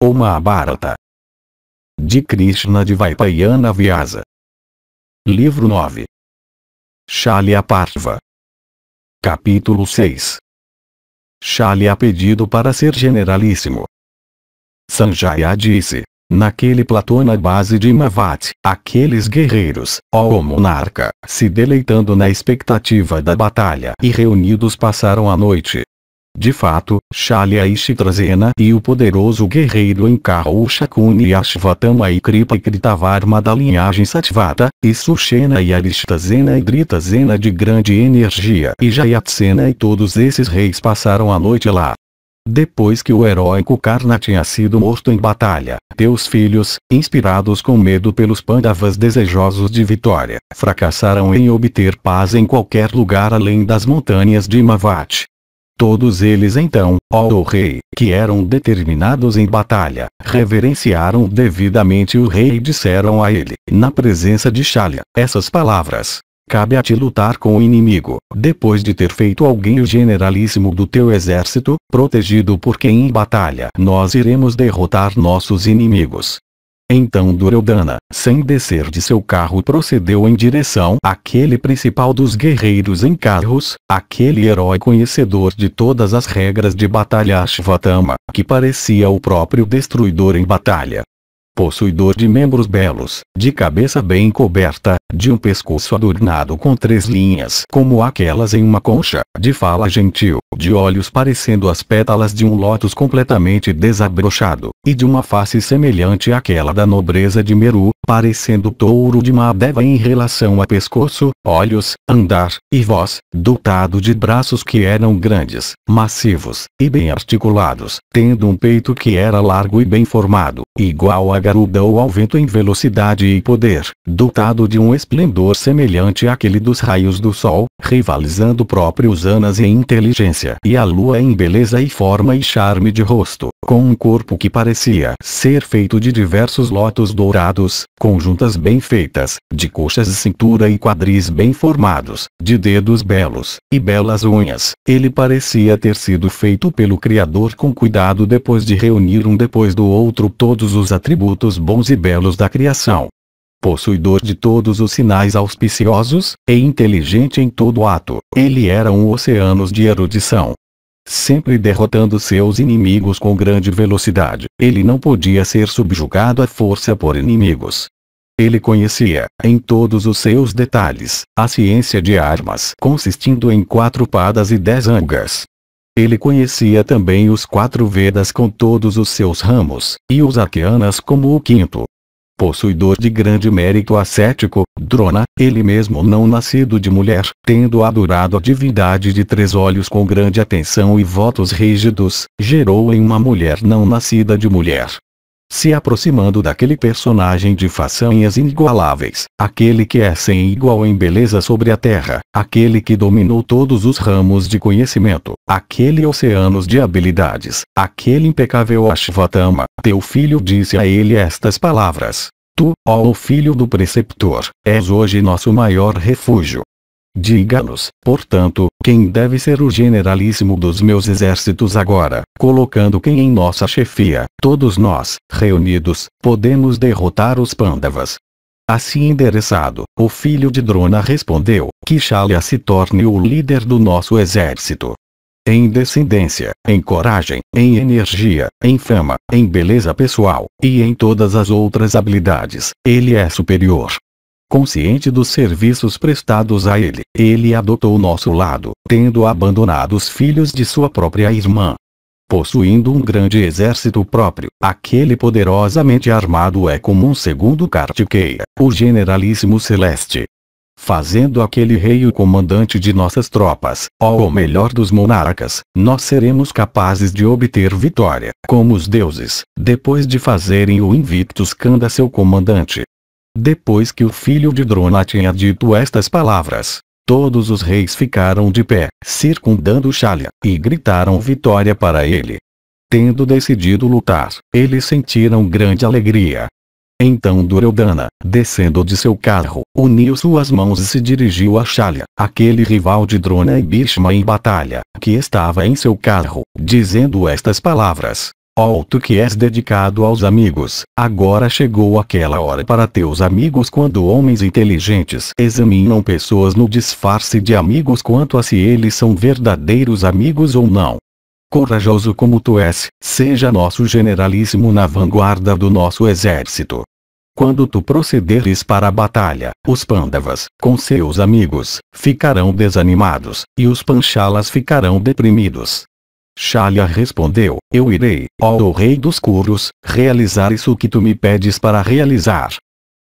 O Mahabharata. De Krishna de Vaipayana Vyasa. Livro 9. Shalya Parva. Capítulo 6. Shalya pedido para ser generalíssimo. Sanjaya disse: naquele platô na base de Himavat, aqueles guerreiros, ó monarca, se deleitando na expectativa da batalha e reunidos passaram a noite. De fato, Shalya e Chitrasena e o poderoso guerreiro em carro Shakuni e Ashvatthama e Kripa e Kritavarma da linhagem Satvata, e Sushena e Aristasena e Dhritasena de grande energia e Jayatsena e todos esses reis passaram a noite lá. Depois que o heróico Karna tinha sido morto em batalha, teus filhos, inspirados com medo pelos Pandavas desejosos de vitória, fracassaram em obter paz em qualquer lugar além das montanhas de Himavat. Todos eles então, ó rei, que eram determinados em batalha, reverenciaram devidamente o rei e disseram a ele, na presença de Shalya, essas palavras: cabe a ti lutar com o inimigo, depois de ter feito alguém o generalíssimo do teu exército, protegido por quem em batalha nós iremos derrotar nossos inimigos. Então Duryodhana, sem descer de seu carro, procedeu em direção àquele principal dos guerreiros em carros, aquele herói conhecedor de todas as regras de batalha Ashvatthama, que parecia o próprio destruidor em batalha. Possuidor de membros belos, de cabeça bem coberta, de um pescoço adornado com 3 linhas como aquelas em uma concha, de fala gentil, de olhos parecendo as pétalas de um lótus completamente desabrochado, e de uma face semelhante àquela da nobreza de Meru, parecendo o touro de Mahadeva em relação a pescoço, olhos, andar, e voz, dotado de braços que eram grandes, massivos, e bem articulados, tendo um peito que era largo e bem formado, igual a Garuda ou ao vento em velocidade e poder, dotado de um esplendor semelhante àquele dos raios do sol, rivalizando próprios Anas em inteligência e a lua em beleza e forma e charme de rosto, com um corpo que parecia ser feito de diversos lótus dourados, com juntas bem feitas, de coxas e cintura e quadris bem formados, de dedos belos, e belas unhas. Ele parecia ter sido feito pelo Criador com cuidado depois de reunir um depois do outro todos os atributos bons e belos da criação. Possuidor de todos os sinais auspiciosos, e inteligente em todo ato, ele era um oceano de erudição. Sempre derrotando seus inimigos com grande velocidade, ele não podia ser subjugado à força por inimigos. Ele conhecia, em todos os seus detalhes, a ciência de armas consistindo em 4 padas e 10 angas. Ele conhecia também os 4 Vedas com todos os seus ramos, e os Arkyanas como o 5º. Possuidor de grande mérito ascético, Drona, ele mesmo não nascido de mulher, tendo adorado a divindade de 3 olhos com grande atenção e votos rígidos, gerou em uma mulher não nascida de mulher. Se aproximando daquele personagem de façanhas inigualáveis, aquele que é sem igual em beleza sobre a terra, aquele que dominou todos os ramos de conhecimento, aquele oceanos de habilidades, aquele impecável Ashvatthama, teu filho disse a ele estas palavras: tu, ó filho do preceptor, és hoje nosso maior refúgio. Diga-nos, portanto, quem deve ser o generalíssimo dos meus exércitos agora, colocando quem em nossa chefia, todos nós, reunidos, podemos derrotar os Pandavas. Assim endereçado, o filho de Drona respondeu, que Shalya se torne o líder do nosso exército. Em descendência, em coragem, em energia, em fama, em beleza pessoal, e em todas as outras habilidades, ele é superior. Consciente dos serviços prestados a ele, ele adotou nosso lado, tendo abandonado os filhos de sua própria irmã. Possuindo um grande exército próprio, aquele poderosamente armado é como um segundo Kartikeya, o generalíssimo celeste. Fazendo aquele rei o comandante de nossas tropas, ó o melhor dos monarcas, nós seremos capazes de obter vitória, como os deuses, depois de fazerem o Invictus Kanda seu comandante. Depois que o filho de Drona tinha dito estas palavras, todos os reis ficaram de pé, circundando Shalya, e gritaram vitória para ele. Tendo decidido lutar, eles sentiram grande alegria. Então Duryodhana, descendo de seu carro, uniu suas mãos e se dirigiu a Shalya, aquele rival de Drona e Bhishma em batalha, que estava em seu carro, dizendo estas palavras: Ó tu que és dedicado aos amigos, agora chegou aquela hora para teus amigos quando homens inteligentes examinam pessoas no disfarce de amigos quanto a se eles são verdadeiros amigos ou não. Corajoso como tu és, seja nosso generalíssimo na vanguarda do nosso exército. Quando tu procederes para a batalha, os Pandavas, com seus amigos, ficarão desanimados, e os Panchalas ficarão deprimidos. Shalya respondeu, eu irei, ó rei dos Kurus, realizar isso que tu me pedes para realizar.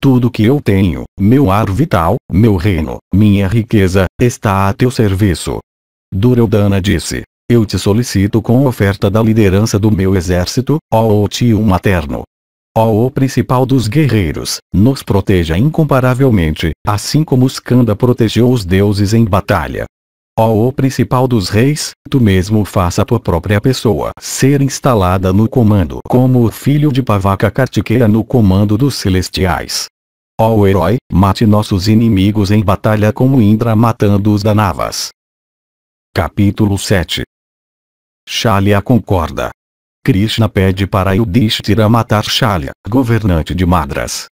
Tudo que eu tenho, meu ar vital, meu reino, minha riqueza, está a teu serviço. Duryodhana disse, eu te solicito com oferta da liderança do meu exército, ó tio materno. Ó principal dos guerreiros, nos proteja incomparavelmente, assim como Skanda protegeu os deuses em batalha. Ó principal dos reis, tu mesmo faça tua própria pessoa ser instalada no comando como o filho de Pavaka Kartikeya no comando dos celestiais. Ó herói, mate nossos inimigos em batalha como Indra matando os Danavas. Capítulo 7. Shalya concorda. Krishna pede para Yudhishthira matar Shalya, governante de Madras.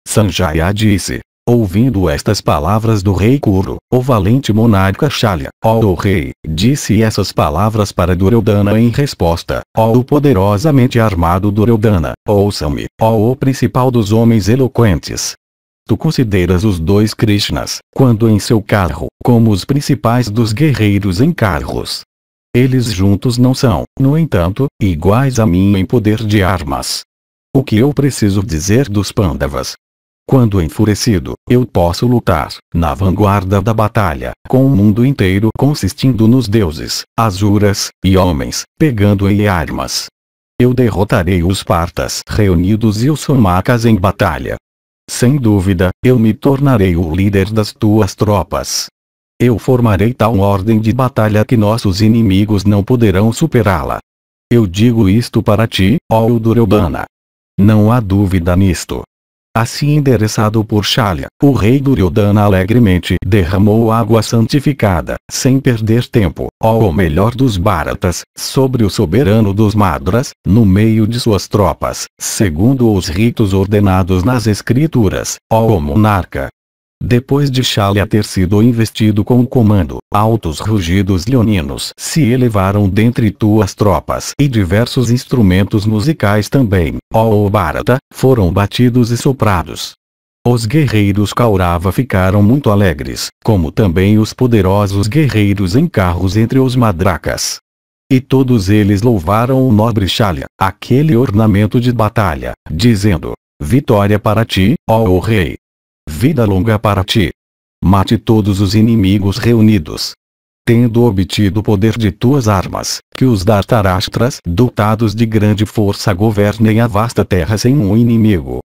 Sanjaya disse, ouvindo estas palavras do rei Kuru, o valente monarca Shalya, ó rei, disse essas palavras para Duryodhana em resposta, ó poderosamente armado Duryodhana, ouça-me, ó principal dos homens eloquentes. Tu consideras os dois Krishnas, quando em seu carro, como os principais dos guerreiros em carros. Eles juntos não são, no entanto, iguais a mim em poder de armas. O que eu preciso dizer dos Pandavas? Quando enfurecido, eu posso lutar, na vanguarda da batalha, com o mundo inteiro consistindo nos deuses, asuras, e homens, pegando em armas. Eu derrotarei os Partas reunidos e os Somakas em batalha. Sem dúvida, eu me tornarei o líder das tuas tropas. Eu formarei tal ordem de batalha que nossos inimigos não poderão superá-la. Eu digo isto para ti, ó Duryodhana. Não há dúvida nisto. Assim endereçado por Shalya, o rei Duryodhana alegremente derramou água santificada, sem perder tempo, ó o melhor dos Bharatas, sobre o soberano dos Madras, no meio de suas tropas, segundo os ritos ordenados nas escrituras, ó monarca. Depois de Shalya ter sido investido com o comando, altos rugidos leoninos se elevaram dentre tuas tropas e diversos instrumentos musicais também, ó Bharata, foram batidos e soprados. Os guerreiros Kaurava ficaram muito alegres, como também os poderosos guerreiros em carros entre os Madrakas. E todos eles louvaram o nobre Shalya, aquele ornamento de batalha, dizendo, vitória para ti, ó rei! Vida longa para ti. Mate todos os inimigos reunidos. Tendo obtido o poder de tuas armas, que os Dhritarashtra's dotados de grande força governem a vasta terra sem um inimigo.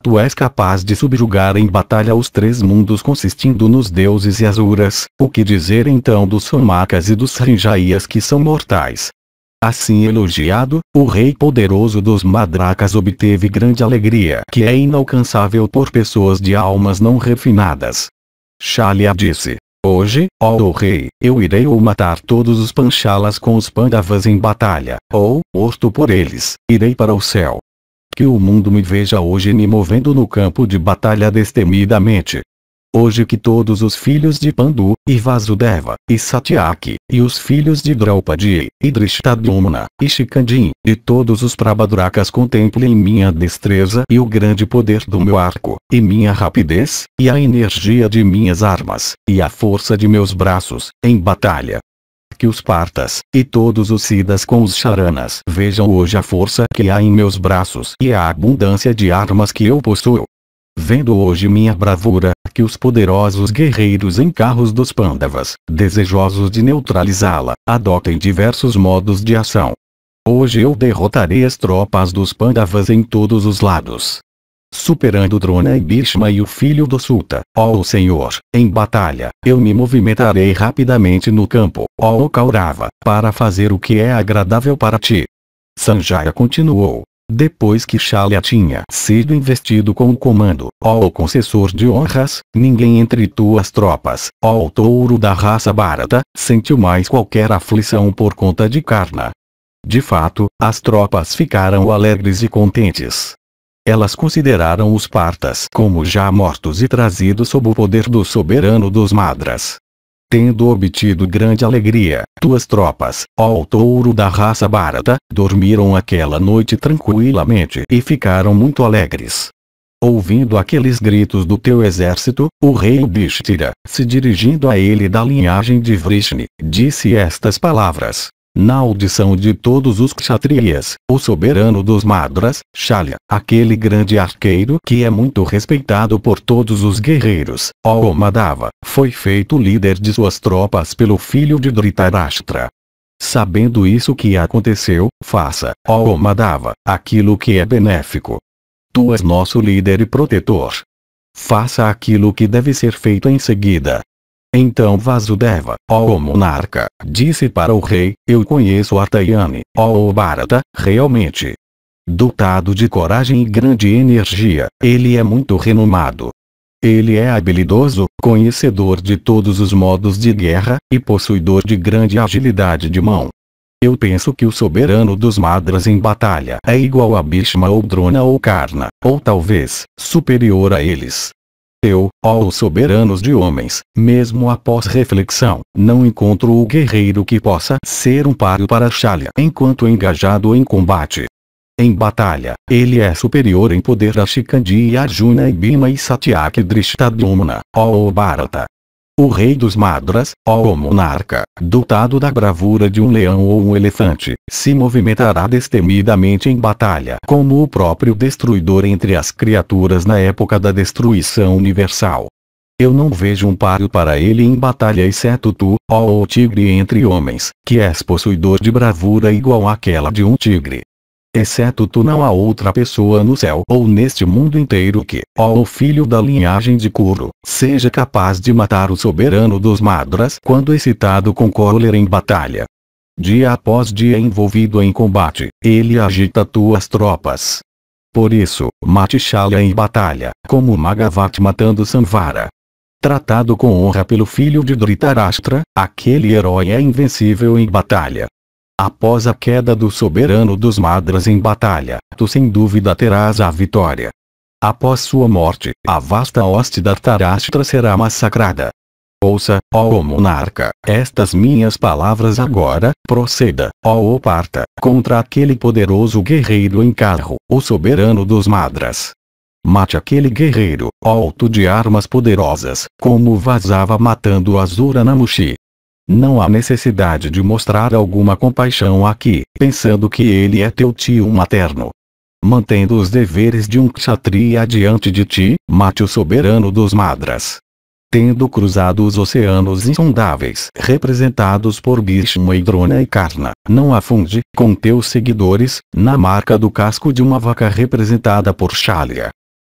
Tu és capaz de subjugar em batalha os três mundos consistindo nos deuses e asuras, o que dizer então dos Somakas e dos Sanjayas que são mortais? Assim elogiado, o rei poderoso dos Madrakas obteve grande alegria que é inalcançável por pessoas de almas não refinadas. Shalya disse, hoje, ó rei, eu irei ou matar todos os Panchalas com os Pandavas em batalha, ou, morto por eles, irei para o céu. Que o mundo me veja hoje me movendo no campo de batalha destemidamente. Hoje que todos os filhos de Pandu, e Vasudeva, e Satyaki, e os filhos de Draupadi, e Drishtadyumna, e Shikandi, e todos os Prabhadrakas contemplem minha destreza e o grande poder do meu arco, e minha rapidez, e a energia de minhas armas, e a força de meus braços, em batalha. Que os Partas, e todos os Siddhas com os Charanas vejam hoje a força que há em meus braços e a abundância de armas que eu possuo. Vendo hoje minha bravura, que os poderosos guerreiros em carros dos Pandavas, desejosos de neutralizá-la, adotem diversos modos de ação. Hoje eu derrotarei as tropas dos Pandavas em todos os lados. Superando Drona e Bhishma e o filho do Suta, ó Senhor, em batalha, eu me movimentarei rapidamente no campo, ó Kaurava, para fazer o que é agradável para ti. Sanjaya continuou. Depois que Shalya tinha sido investido com o comando, ó concessor de honras, ninguém entre tuas tropas, ó touro da raça Bharata, sentiu mais qualquer aflição por conta de Karna. De fato, as tropas ficaram alegres e contentes. Elas consideraram os partas como já mortos e trazidos sob o poder do soberano dos Madras. Tendo obtido grande alegria, tuas tropas, ó touro da raça Bharata, dormiram aquela noite tranquilamente e ficaram muito alegres. Ouvindo aqueles gritos do teu exército, o rei Yudhishthira, se dirigindo a ele da linhagem de Vrishni, disse estas palavras. Na audição de todos os kshatriyas, o soberano dos Madras, Shalya, aquele grande arqueiro que é muito respeitado por todos os guerreiros, ó Madhava, foi feito líder de suas tropas pelo filho de Dhritarashtra. Sabendo isso que aconteceu, faça, ó Madhava, aquilo que é benéfico. Tu és nosso líder e protetor. Faça aquilo que deve ser feito em seguida. Então ó monarca, disse para o rei, eu conheço Artayani, ó Bharata, realmente. Dotado de coragem e grande energia, ele é muito renomado. Ele é habilidoso, conhecedor de todos os modos de guerra, e possuidor de grande agilidade de mão. Eu penso que o soberano dos Madras em batalha é igual a Bhishma ou Drona ou Karna, ou talvez, superior a eles. Eu, ó os soberanos de homens, mesmo após reflexão, não encontro o guerreiro que possa ser um páreo para Shalya enquanto engajado em combate. Em batalha, ele é superior em poder a Shikandi e Arjuna e Bhima e Satyaki Drishtadyumna, ó Bharata. O rei dos Madras, ó monarca, dotado da bravura de um leão ou um elefante, se movimentará destemidamente em batalha como o próprio destruidor entre as criaturas na época da destruição universal. Eu não vejo um páreo para ele em batalha exceto tu, ó tigre entre homens, que és possuidor de bravura igual àquela de um tigre. Exceto tu não há outra pessoa no céu ou neste mundo inteiro que, ó o filho da linhagem de Kuru, seja capaz de matar o soberano dos Madras quando excitado com cólera em batalha. Dia após dia envolvido em combate, ele agita tuas tropas. Por isso, mate Shalya em batalha, como Magavati matando Samvara. Tratado com honra pelo filho de Dhritarashtra, aquele herói é invencível em batalha. Após a queda do soberano dos Madras em batalha, tu sem dúvida terás a vitória. Após sua morte, a vasta hoste da Dhritarashtra será massacrada. Ouça, ó monarca, estas minhas palavras agora, proceda, ó Partha, contra aquele poderoso guerreiro em carro, o soberano dos Madras. Mate aquele guerreiro, ó tu de armas poderosas, como Vasava matando Asura Namushi. Não há necessidade de mostrar alguma compaixão aqui, pensando que ele é teu tio materno. Mantendo os deveres de um kshatriya diante de ti, mate o soberano dos Madras. Tendo cruzado os oceanos insondáveis representados por Bhishma e Drona e Karna, não afunde, com teus seguidores, na marca do casco de uma vaca representada por Shalya.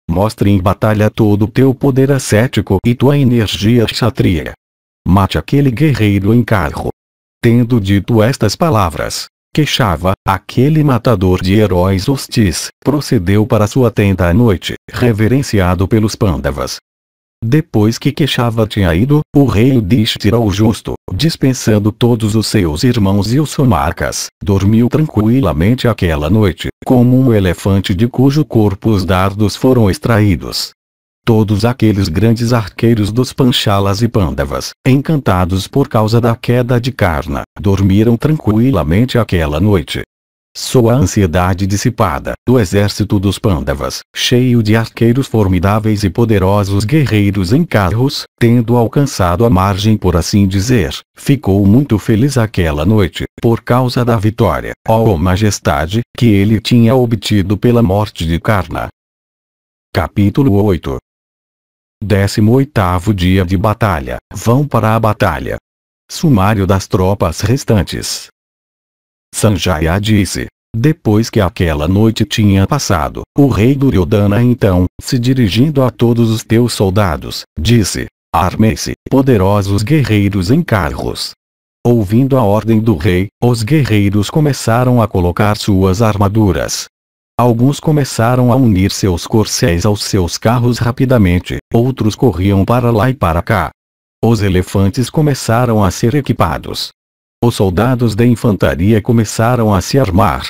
Mostre em batalha todo o teu poder ascético e tua energia kshatriya. Mate aquele guerreiro em carro. Tendo dito estas palavras, Keshava, aquele matador de heróis hostis, procedeu para sua tenda à noite, reverenciado pelos Pandavas. Depois que Keshava tinha ido, o rei Yudhishthira o Justo, dispensando todos os seus irmãos e os Somarkas, dormiu tranquilamente aquela noite, como um elefante de cujo corpo os dardos foram extraídos. Todos aqueles grandes arqueiros dos Panchalas e Pandavas, encantados por causa da queda de Karna, dormiram tranquilamente aquela noite. Sua ansiedade dissipada, o exército dos Pandavas, cheio de arqueiros formidáveis e poderosos guerreiros em carros, tendo alcançado a margem por assim dizer, ficou muito feliz aquela noite, por causa da vitória, ó majestade, que ele tinha obtido pela morte de Karna. Capítulo 8. 18º dia de batalha, vão para a batalha. Sumário das tropas restantes. Sanjaya disse. Depois que aquela noite tinha passado, o rei Duryodhana então, se dirigindo a todos os teus soldados, disse, armem-se, poderosos guerreiros em carros. Ouvindo a ordem do rei, os guerreiros começaram a colocar suas armaduras. Alguns começaram a unir seus corcéis aos seus carros rapidamente, outros corriam para lá e para cá. Os elefantes começaram a ser equipados. Os soldados da infantaria começaram a se armar.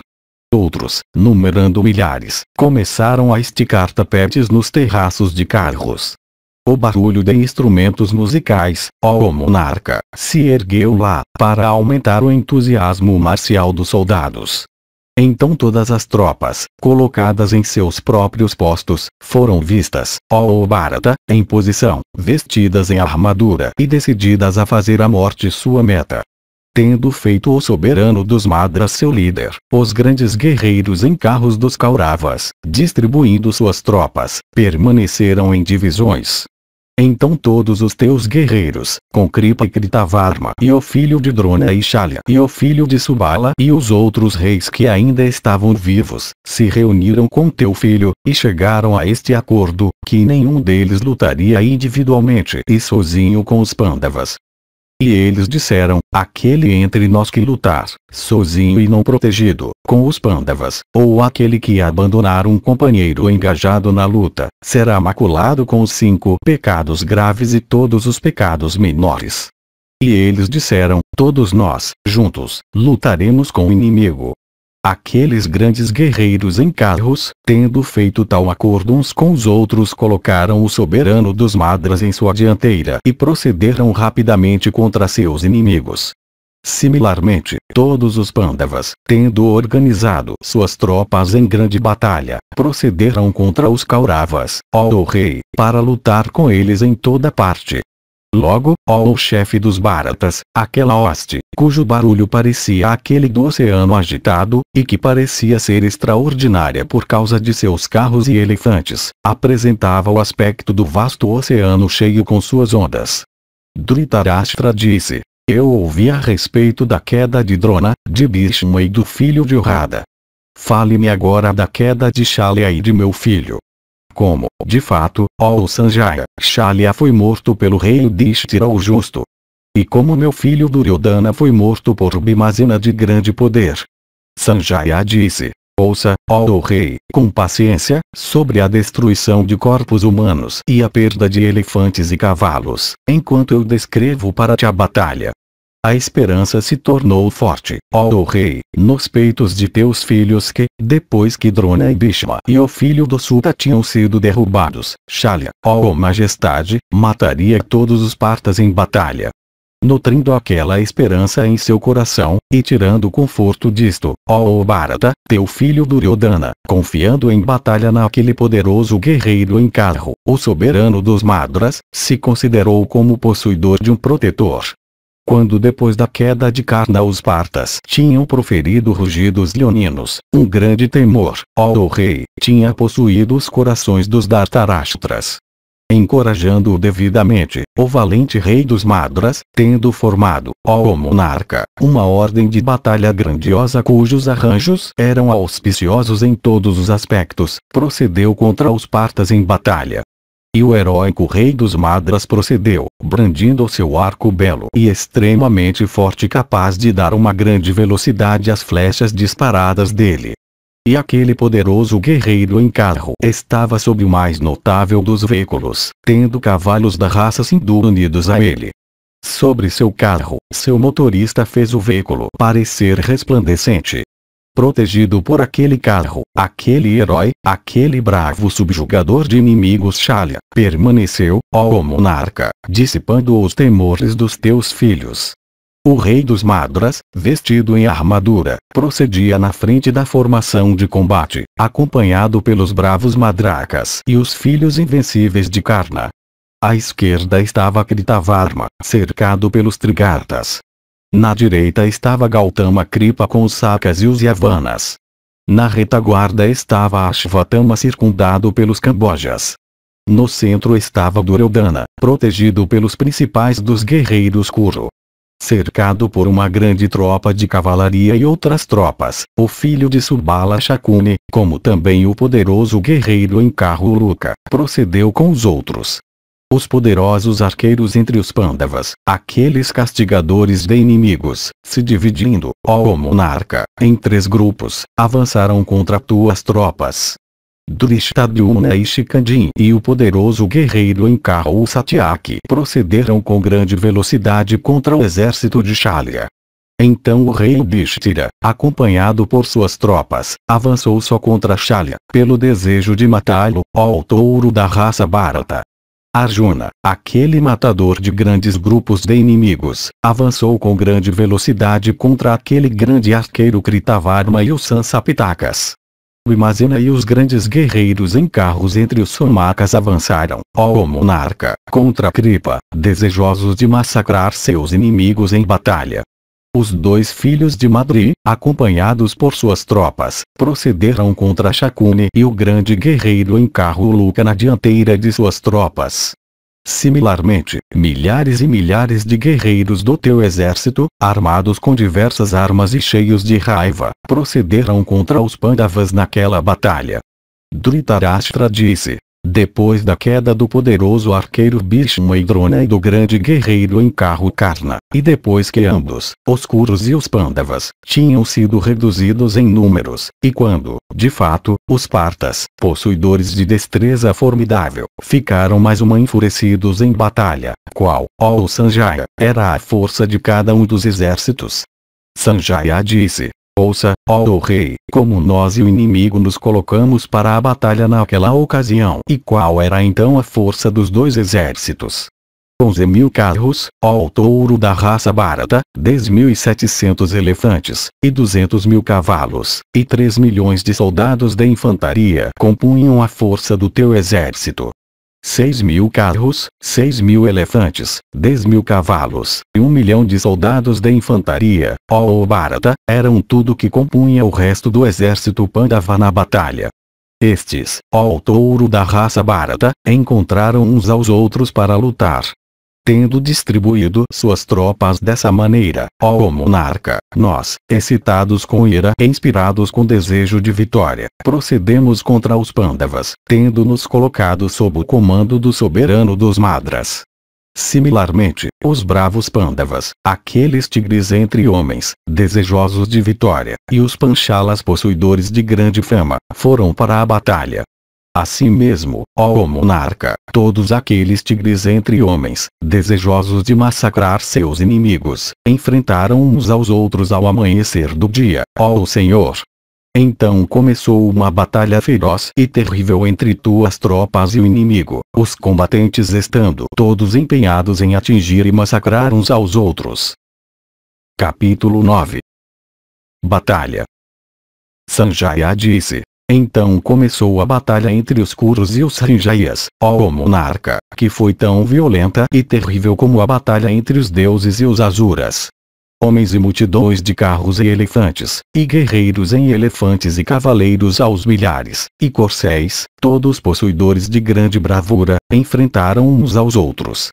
Outros, numerando milhares, começaram a esticar tapetes nos terraços de carros. O barulho de instrumentos musicais, ó monarca, se ergueu lá, para aumentar o entusiasmo marcial dos soldados. Então todas as tropas, colocadas em seus próprios postos, foram vistas, ó Bharata, em posição, vestidas em armadura e decididas a fazer a morte sua meta. Tendo feito o soberano dos Madras seu líder, os grandes guerreiros em carros dos Kauravas, distribuindo suas tropas, permaneceram em divisões. Então todos os teus guerreiros, com Kripa e Kritavarma e o filho de Drona e Shalya e o filho de Subala e os outros reis que ainda estavam vivos, se reuniram com teu filho, e chegaram a este acordo, que nenhum deles lutaria individualmente e sozinho com os Pandavas. E eles disseram, aquele entre nós que lutar, sozinho e não protegido, com os Pandavas, ou aquele que abandonar um companheiro engajado na luta, será maculado com os 5 pecados graves e todos os pecados menores. E eles disseram, todos nós, juntos, lutaremos com o inimigo. Aqueles grandes guerreiros em carros, tendo feito tal acordo uns com os outros, colocaram o soberano dos Madras em sua dianteira e procederam rapidamente contra seus inimigos. Similarmente, todos os Pandavas, tendo organizado suas tropas em grande batalha, procederam contra os Kauravas, ó rei, para lutar com eles em toda parte. Logo, ó chefe dos Bharatas, aquela hoste, cujo barulho parecia aquele do oceano agitado, e que parecia ser extraordinária por causa de seus carros e elefantes, apresentava o aspecto do vasto oceano cheio com suas ondas. Dhritarashtra disse: eu ouvi a respeito da queda de Drona, de Bhishma e do filho de Urrada. Fale-me agora da queda de Shalya e de meu filho. Como, de fato, ó Sanjaya, Shalya foi morto pelo rei Yudhishthira o Justo. E como meu filho Duryodhana foi morto por Bhimasena de grande poder. Sanjaya disse: ouça, ó rei, com paciência, sobre a destruição de corpos humanos e a perda de elefantes e cavalos, enquanto eu descrevo para ti a batalha. A esperança se tornou forte, ó rei, nos peitos de teus filhos que, depois que Drona e Bhishma e o filho do Suta tinham sido derrubados, Shalya, ó majestade, mataria todos os partas em batalha. Nutrindo aquela esperança em seu coração, e tirando conforto disto, ó Bharata, teu filho Duryodhana, confiando em batalha naquele poderoso guerreiro em carro, o soberano dos Madras, se considerou como possuidor de um protetor. Quando depois da queda de Karna os partas tinham proferido rugidos leoninos, um grande temor, ó rei, tinha possuído os corações dos Dhritarashtras. Encorajando-o devidamente, o valente rei dos Madras, tendo formado, ó monarca, uma ordem de batalha grandiosa cujos arranjos eram auspiciosos em todos os aspectos, procedeu contra os partas em batalha. E o heróico rei dos Madras procedeu, brandindo o seu arco belo e extremamente forte, capaz de dar uma grande velocidade às flechas disparadas dele. E aquele poderoso guerreiro em carro estava sob o mais notável dos veículos, tendo cavalos da raça Sindhu unidos a ele. Sobre seu carro, seu motorista fez o veículo parecer resplandecente. Protegido por aquele carro, aquele herói, aquele bravo subjugador de inimigos Shalya, permaneceu, ó monarca, dissipando os temores dos teus filhos. O rei dos Madras, vestido em armadura, procedia na frente da formação de combate, acompanhado pelos bravos Madrakas e os filhos invencíveis de Karna. À esquerda estava Kritavarma, cercado pelos Trigartas. Na direita estava Gautama Kripa com os Sakas e os Yavanas. Na retaguarda estava Ashvatthama circundado pelos Cambojas. No centro estava Duryodhana, protegido pelos principais dos guerreiros Kuru. Cercado por uma grande tropa de cavalaria e outras tropas, o filho de Subala Shakuni, como também o poderoso guerreiro em carro Uluka, procedeu com os outros. Os poderosos arqueiros entre os Pandavas, aqueles castigadores de inimigos, se dividindo, ó monarca, em 3 grupos, avançaram contra tuas tropas. Drishtadyumna e Shikandi e o poderoso guerreiro em carro Satyaki procederam com grande velocidade contra o exército de Shalya. Então o rei Yudhishthira, acompanhado por suas tropas, avançou só contra Shalya, pelo desejo de matá-lo, ó touro da raça Bharata. Arjuna, aquele matador de grandes grupos de inimigos, avançou com grande velocidade contra aquele grande arqueiro Kritavarma e os Sansapitakas. Bhimazena e os grandes guerreiros em carros entre os Somakas avançaram, ó monarca, contra Kripa, desejosos de massacrar seus inimigos em batalha. Os 2 filhos de Madri, acompanhados por suas tropas, procederam contra Shakuni e o grande guerreiro em carro Uluka na dianteira de suas tropas. Similarmente, milhares e milhares de guerreiros do teu exército, armados com diversas armas e cheios de raiva, procederam contra os Pandavas naquela batalha. Dhritarashtra disse: depois da queda do poderoso arqueiro Bhishma e Drona e do grande guerreiro em carro Karna, e depois que ambos, os Kurus e os Pandavas, tinham sido reduzidos em números, e quando, de fato, os Partas, possuidores de destreza formidável, ficaram mais uma enfurecidos em batalha, qual, ó Sanjaya, era a força de cada um dos exércitos? Sanjaya disse: ouça, ó rei, como nós e o inimigo nos colocamos para a batalha naquela ocasião. E qual era então a força dos 2 exércitos? 11.000 carros, ó touro da raça Bharata, 10.700 elefantes, e 200.000 cavalos, e 3 milhões de soldados de infantaria compunham a força do teu exército. 6.000 carros, 6.000 elefantes, 10.000 cavalos, e 1 milhão de soldados de infantaria, ó Bharata, eram tudo que compunha o resto do exército Pandava na batalha. Estes, ó touro da raça Bharata, encontraram uns aos outros para lutar. Tendo distribuído suas tropas dessa maneira, ó monarca, nós, excitados com ira e inspirados com desejo de vitória, procedemos contra os Pandavas, tendo nos colocado sob o comando do soberano dos Madras. Similarmente, os bravos Pandavas, aqueles tigres entre homens, desejosos de vitória, e os Panchalas possuidores de grande fama, foram para a batalha. Assim mesmo, ó monarca, todos aqueles tigres entre homens, desejosos de massacrar seus inimigos, enfrentaram uns aos outros ao amanhecer do dia, ó Senhor. Então começou uma batalha feroz e terrível entre tuas tropas e o inimigo, os combatentes estando todos empenhados em atingir e massacrar uns aos outros. Capítulo 9. Batalha. Sanjaya disse: então começou a batalha entre os Kurus e os Sanjayas, ó monarca, que foi tão violenta e terrível como a batalha entre os deuses e os Asuras. Homens e multidões de carros e elefantes, e guerreiros em elefantes e cavaleiros aos milhares, e corcéis, todos possuidores de grande bravura, enfrentaram uns aos outros.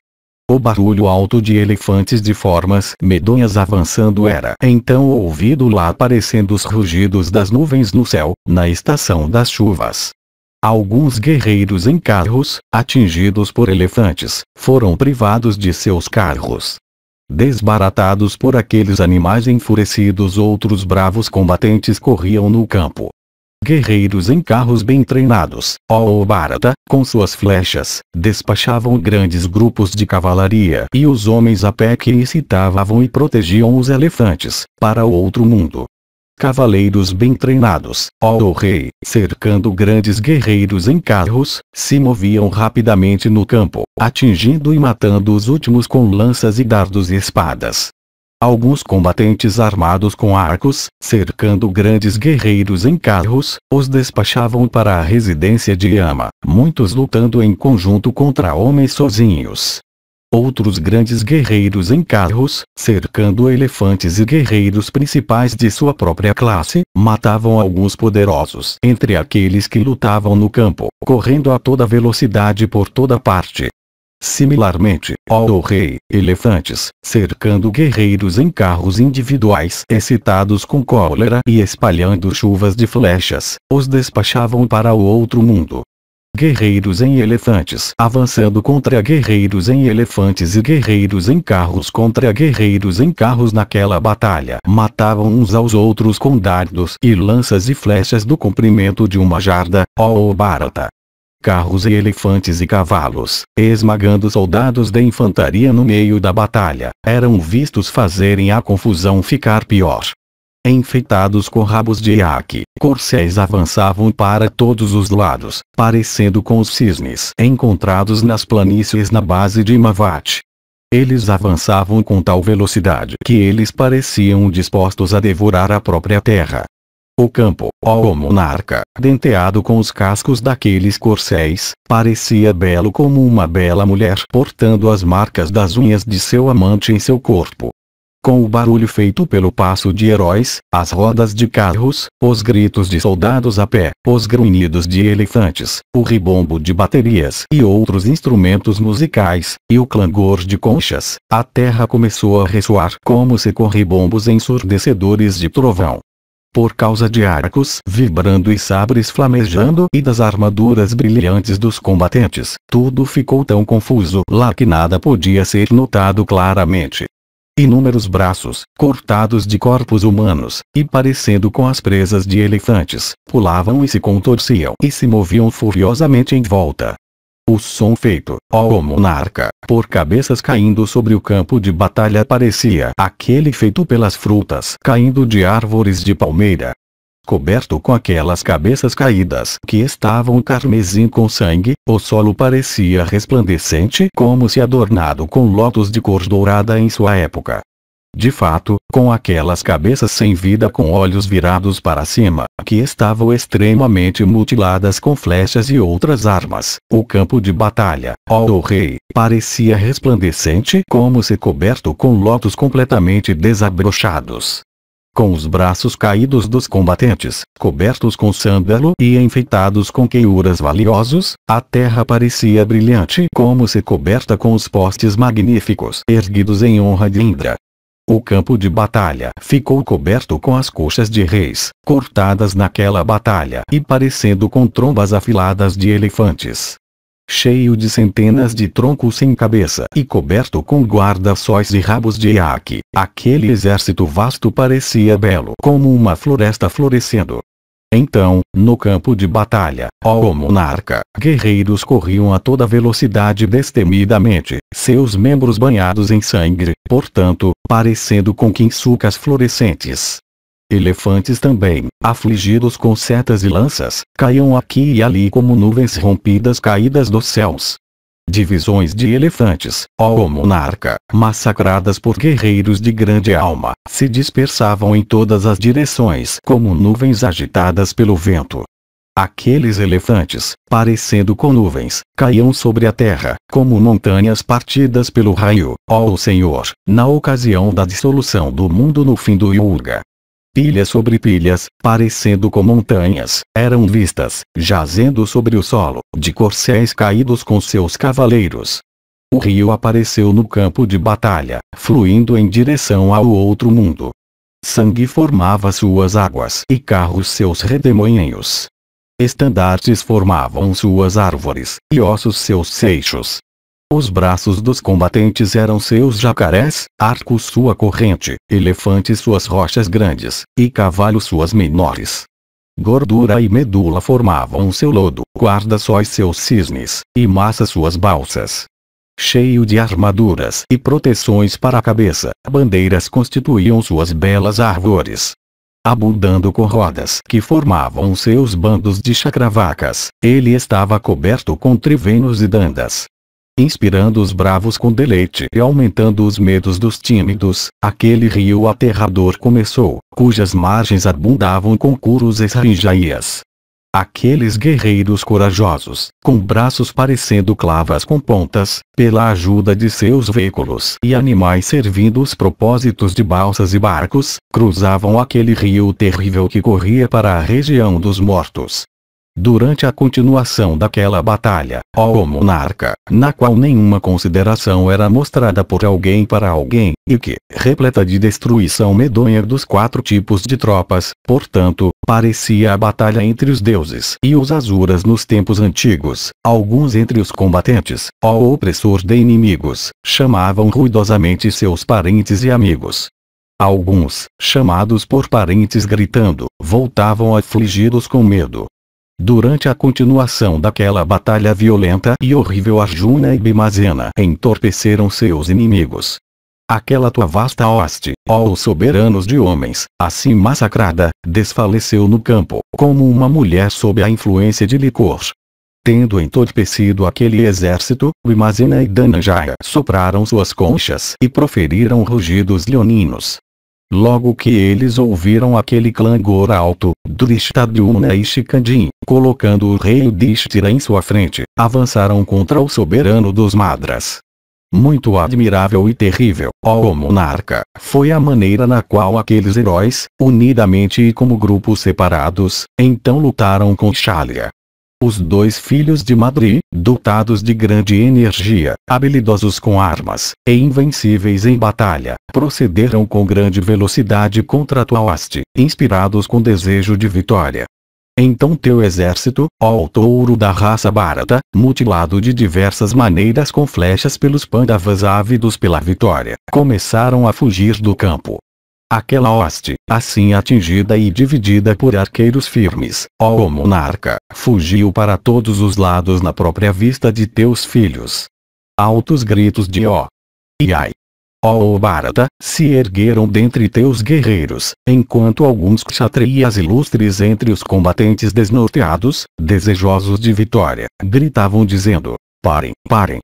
O barulho alto de elefantes de formas medonhas avançando era então ouvido lá aparecendo os rugidos das nuvens no céu, na estação das chuvas. Alguns guerreiros em carros, atingidos por elefantes, foram privados de seus carros. Desbaratados por aqueles animais enfurecidos, outros bravos combatentes corriam no campo. Guerreiros em carros bem treinados, ó Bharata, com suas flechas, despachavam grandes grupos de cavalaria e os homens a pé que incitavam e protegiam os elefantes, para o outro mundo. Cavaleiros bem treinados, ó rei, cercando grandes guerreiros em carros, se moviam rapidamente no campo, atingindo e matando os últimos com lanças e dardos e espadas. Alguns combatentes armados com arcos, cercando grandes guerreiros em carros, os despachavam para a residência de Yama, muitos lutando em conjunto contra homens sozinhos. Outros grandes guerreiros em carros, cercando elefantes e guerreiros principais de sua própria classe, matavam alguns poderosos entre aqueles que lutavam no campo, correndo a toda velocidade por toda parte. Similarmente, ó rei, elefantes, cercando guerreiros em carros individuais excitados com cólera e espalhando chuvas de flechas, os despachavam para o outro mundo. Guerreiros em elefantes avançando contra guerreiros em elefantes e guerreiros em carros contra guerreiros em carros naquela batalha matavam uns aos outros com dardos e lanças e flechas do comprimento de uma jarda, ó Bharata. carros e elefantes e cavalos, esmagando soldados da infantaria no meio da batalha, eram vistos fazerem a confusão ficar pior. Enfeitados com rabos de iaque, corcéis avançavam para todos os lados, parecendo com os cisnes encontrados nas planícies na base de Mavat. Eles avançavam com tal velocidade que eles pareciam dispostos a devorar a própria terra. O campo, ó monarca, denteado com os cascos daqueles corcéis, parecia belo como uma bela mulher portando as marcas das unhas de seu amante em seu corpo. Com o barulho feito pelo passo de heróis, as rodas de carros, os gritos de soldados a pé, os grunhidos de elefantes, o ribombo de baterias e outros instrumentos musicais, e o clangor de conchas, a terra começou a ressoar como se com ribombos ensurdecedores de trovão. Por causa de arcos vibrando e sabres flamejando e das armaduras brilhantes dos combatentes, tudo ficou tão confuso lá que nada podia ser notado claramente. Inúmeros braços, cortados de corpos humanos, e parecendo com as presas de elefantes, pulavam e se contorciam e se moviam furiosamente em volta. O som feito, ó monarca, por cabeças caindo sobre o campo de batalha parecia aquele feito pelas frutas caindo de árvores de palmeira. Coberto com aquelas cabeças caídas que estavam carmesim com sangue, o solo parecia resplandecente como se adornado com lótus de cor dourada em sua época. De fato, com aquelas cabeças sem vida com olhos virados para cima, que estavam extremamente mutiladas com flechas e outras armas, o campo de batalha, ó rei, parecia resplandecente como se coberto com lótus completamente desabrochados. Com os braços caídos dos combatentes, cobertos com sândalo e enfeitados com queiuras valiosos, a terra parecia brilhante como se coberta com os postes magníficos erguidos em honra de Indra. O campo de batalha ficou coberto com as coxas de reis, cortadas naquela batalha e parecendo com trombas afiladas de elefantes. Cheio de centenas de troncos sem cabeça e coberto com guarda-sóis e rabos de iaque, aquele exército vasto parecia belo como uma floresta florescendo. Então, no campo de batalha, ó monarca, guerreiros corriam a toda velocidade destemidamente, seus membros banhados em sangue, portanto, parecendo com quinçucas florescentes. Elefantes também, afligidos com setas e lanças, caíam aqui e ali como nuvens rompidas caídas dos céus. Divisões de elefantes, ó monarca, massacradas por guerreiros de grande alma, se dispersavam em todas as direções como nuvens agitadas pelo vento. Aqueles elefantes, parecendo com nuvens, caíam sobre a terra, como montanhas partidas pelo raio, ó Senhor, na ocasião da dissolução do mundo no fim do Yuga. Pilhas sobre pilhas, parecendo com montanhas, eram vistas, jazendo sobre o solo, de corcéis caídos com seus cavaleiros. O rio apareceu no campo de batalha, fluindo em direção ao outro mundo. Sangue formava suas águas e carros seus redemoinhos. Estandartes formavam suas árvores, e ossos seus seixos. Os braços dos combatentes eram seus jacarés, arcos sua corrente, elefantes suas rochas grandes, e cavalos suas menores. Gordura e medula formavam seu lodo, guarda-sóis seus cisnes, e massa suas balsas. Cheio de armaduras e proteções para a cabeça, bandeiras constituíam suas belas árvores. Abundando com rodas que formavam seus bandos de chacravacas, ele estava coberto com trivenos e dandas. Inspirando os bravos com deleite e aumentando os medos dos tímidos, aquele rio aterrador começou, cujas margens abundavam com curus e rinjaias. Aqueles guerreiros corajosos, com braços parecendo clavas com pontas, pela ajuda de seus veículos e animais servindo os propósitos de balsas e barcos, cruzavam aquele rio terrível que corria para a região dos mortos. Durante a continuação daquela batalha, ó monarca, na qual nenhuma consideração era mostrada por alguém para alguém, e que, repleta de destruição medonha dos 4 tipos de tropas, portanto, parecia a batalha entre os deuses e os asuras nos tempos antigos, alguns entre os combatentes, ó opressor de inimigos, chamavam ruidosamente seus parentes e amigos. Alguns, chamados por parentes gritando, voltavam afligidos com medo. Durante a continuação daquela batalha violenta e horrível, Arjuna e Bhimazena entorpeceram seus inimigos. Aquela tua vasta hoste, ó soberanos de homens, assim massacrada, desfaleceu no campo, como uma mulher sob a influência de licor. Tendo entorpecido aquele exército, Bhimazena e Dhananjaya sopraram suas conchas e proferiram rugidos leoninos. Logo que eles ouviram aquele clangor alto, Drishtadyumna e Shikandi, colocando o rei Yudhishthira em sua frente, avançaram contra o soberano dos Madras. Muito admirável e terrível, ó monarca, foi a maneira na qual aqueles heróis, unidamente e como grupos separados, então lutaram com Shalya. Os dois filhos de Madri, dotados de grande energia, habilidosos com armas, e invencíveis em batalha, procederam com grande velocidade contra a tua hoste, inspirados com desejo de vitória. Então teu exército, ó touro da raça Bharata, mutilado de diversas maneiras com flechas pelos Pandavas ávidos pela vitória, começaram a fugir do campo. Aquela hoste, assim atingida e dividida por arqueiros firmes, ó monarca, fugiu para todos os lados na própria vista de teus filhos. Altos gritos de ó e ai, ó Bharata, se ergueram dentre teus guerreiros, enquanto alguns kshatriyas ilustres entre os combatentes desnorteados, desejosos de vitória, gritavam dizendo: parem, parem.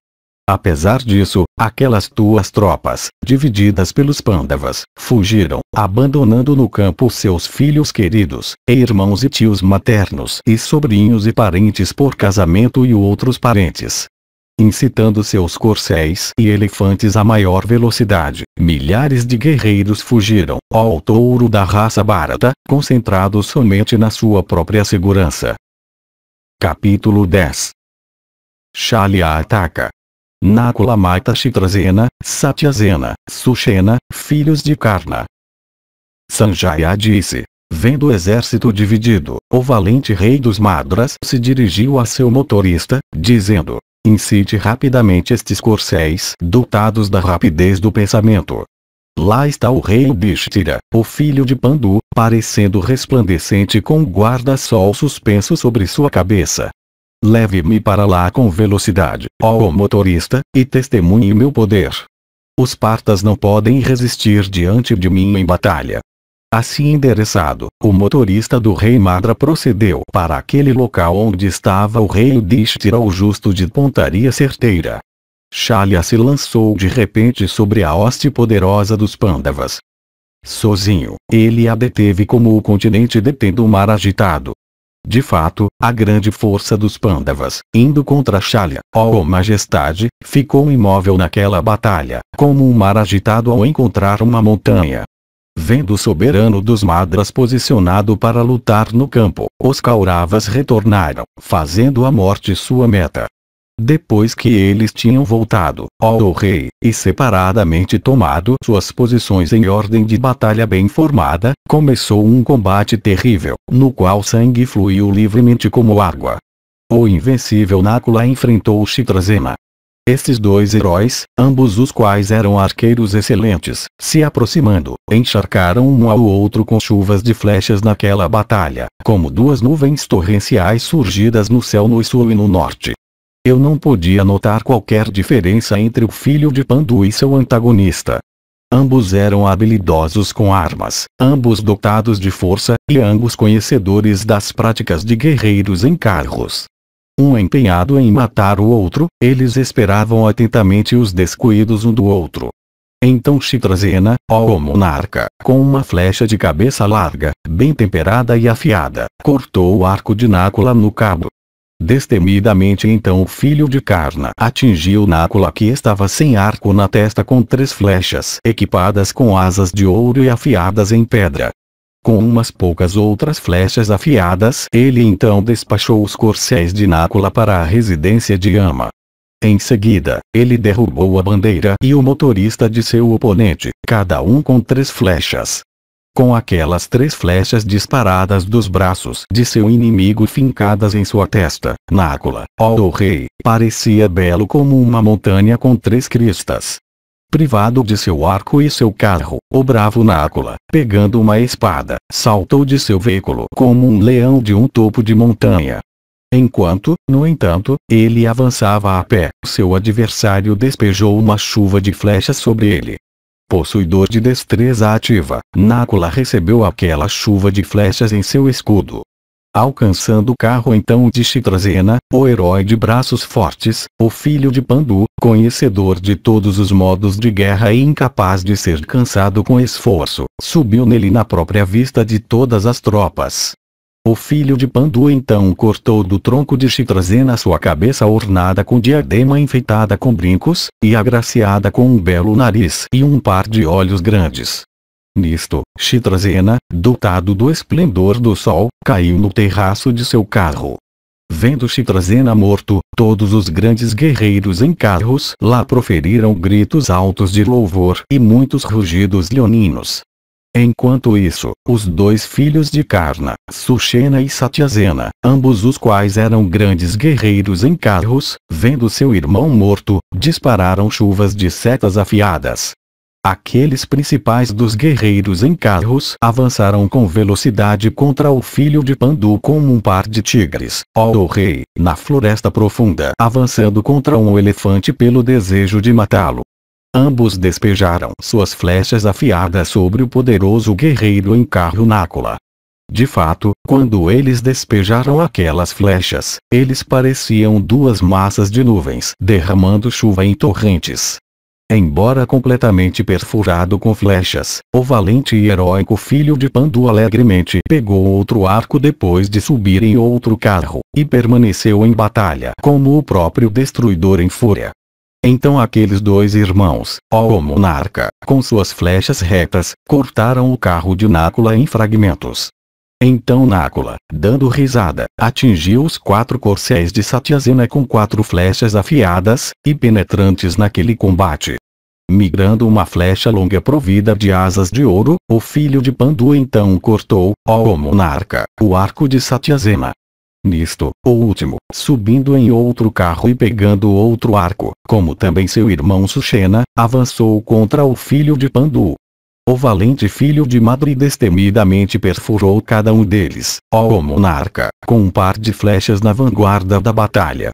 Apesar disso, aquelas tuas tropas, divididas pelos Pandavas, fugiram, abandonando no campo seus filhos queridos, e irmãos e tios maternos e sobrinhos e parentes por casamento e outros parentes. Incitando seus corcéis e elefantes a maior velocidade, milhares de guerreiros fugiram, ó touro da raça Bharata, concentrados somente na sua própria segurança. Capítulo 10. Shalya ataca. Nakula mata Chitrasena, Satyasena, Sushena, filhos de Karna. Sanjaya disse: vendo o exército dividido, o valente rei dos Madras se dirigiu a seu motorista, dizendo: incite rapidamente estes corcéis dotados da rapidez do pensamento. Lá está o rei Yudhishthira, o filho de Pandu, parecendo resplandecente com um guarda-sol suspenso sobre sua cabeça. Leve-me para lá com velocidade, ó motorista, e testemunhe meu poder. Os partas não podem resistir diante de mim em batalha. Assim endereçado, o motorista do rei Madra procedeu para aquele local onde estava o rei Yudhishthira, o justo de pontaria certeira. Shalya se lançou de repente sobre a hoste poderosa dos Pandavas. Sozinho, ele a deteve como o continente detém o mar agitado. De fato, a grande força dos Pandavas, indo contra Shalya, ó majestade, ficou imóvel naquela batalha, como um mar agitado ao encontrar uma montanha. Vendo o soberano dos Madras posicionado para lutar no campo, os Kauravas retornaram, fazendo a morte sua meta. Depois que eles tinham voltado, ó rei, e separadamente tomado suas posições em ordem de batalha bem formada, começou um combate terrível, no qual sangue fluiu livremente como água. O invencível Nakula enfrentou Chitrasena. Estes dois heróis, ambos os quais eram arqueiros excelentes, se aproximando, encharcaram um ao outro com chuvas de flechas naquela batalha, como duas nuvens torrenciais surgidas no céu no sul e no norte. Eu não podia notar qualquer diferença entre o filho de Pandu e seu antagonista. Ambos eram habilidosos com armas, ambos dotados de força, e ambos conhecedores das práticas de guerreiros em carros. Um empenhado em matar o outro, eles esperavam atentamente os descuidos um do outro. Então Chitrasena, ó monarca, com uma flecha de cabeça larga, bem temperada e afiada, cortou o arco de Nakula no cabo. Destemidamente então o filho de Karna atingiu Nakula, que estava sem arco na testa, com 3 flechas equipadas com asas de ouro e afiadas em pedra. Com umas poucas outras flechas afiadas, ele então despachou os corcéis de Nakula para a residência de Yama. Em seguida, ele derrubou a bandeira e o motorista de seu oponente, cada um com 3 flechas. Com aquelas 3 flechas disparadas dos braços de seu inimigo fincadas em sua testa, Nakula, ó rei, parecia belo como uma montanha com 3 cristas. Privado de seu arco e seu carro, o bravo Nácula, pegando uma espada, saltou de seu veículo como um leão de um topo de montanha. Enquanto, no entanto, ele avançava a pé, seu adversário despejou uma chuva de flechas sobre ele. Possuidor de destreza ativa, Nácula recebeu aquela chuva de flechas em seu escudo. Alcançando o carro então de Chitrazena, o herói de braços fortes, o filho de Pandu, conhecedor de todos os modos de guerra e incapaz de ser cansado com esforço, subiu nele na própria vista de todas as tropas. O filho de Pandu então cortou do tronco de Chitrazena sua cabeça ornada com diadema enfeitada com brincos, e agraciada com um belo nariz e um par de olhos grandes. Nisto, Chitrazena, dotado do esplendor do sol, caiu no terraço de seu carro. Vendo Chitrazena morto, todos os grandes guerreiros em carros lá proferiram gritos altos de louvor e muitos rugidos leoninos. Enquanto isso, os dois filhos de Karna, Sushena e Satyazena, ambos os quais eram grandes guerreiros em carros, vendo seu irmão morto, dispararam chuvas de setas afiadas. Aqueles principais dos guerreiros em carros avançaram com velocidade contra o filho de Pandu como um par de tigres, ó o rei, na floresta profunda, avançando contra um elefante pelo desejo de matá-lo. Ambos despejaram suas flechas afiadas sobre o poderoso guerreiro em carro Nácula. De fato, quando eles despejaram aquelas flechas, eles pareciam duas massas de nuvens derramando chuva em torrentes. Embora completamente perfurado com flechas, o valente e heróico filho de Pandu alegremente pegou outro arco depois de subir em outro carro, e permaneceu em batalha como o próprio destruidor em fúria. Então aqueles dois irmãos, ó monarca, com suas flechas retas, cortaram o carro de Nácula em fragmentos. Então Nácula, dando risada, atingiu os 4 corcéis de Satyazena com 4 flechas afiadas e penetrantes naquele combate. Migrando uma flecha longa provida de asas de ouro, o filho de Pandu então cortou, ó monarca, o arco de Satyazena. Nisto, o último, subindo em outro carro e pegando outro arco, como também seu irmão Sushena, avançou contra o filho de Pandu. O valente filho de Madri destemidamente perfurou cada um deles, ó monarca, com um par de flechas na vanguarda da batalha.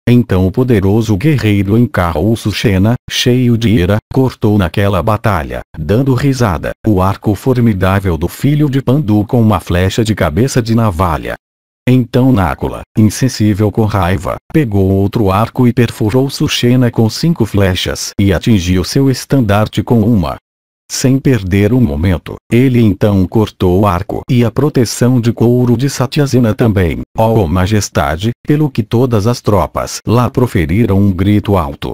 Então o poderoso guerreiro em carro Sushena, cheio de ira, cortou naquela batalha, dando risada, o arco formidável do filho de Pandu com uma flecha de cabeça de navalha. Então Nácula, insensível com raiva, pegou outro arco e perfurou Sushena com 5 flechas e atingiu seu estandarte com uma. Sem perder um momento, ele então cortou o arco e a proteção de couro de Satyazena também, ó majestade, pelo que todas as tropas lá proferiram um grito alto.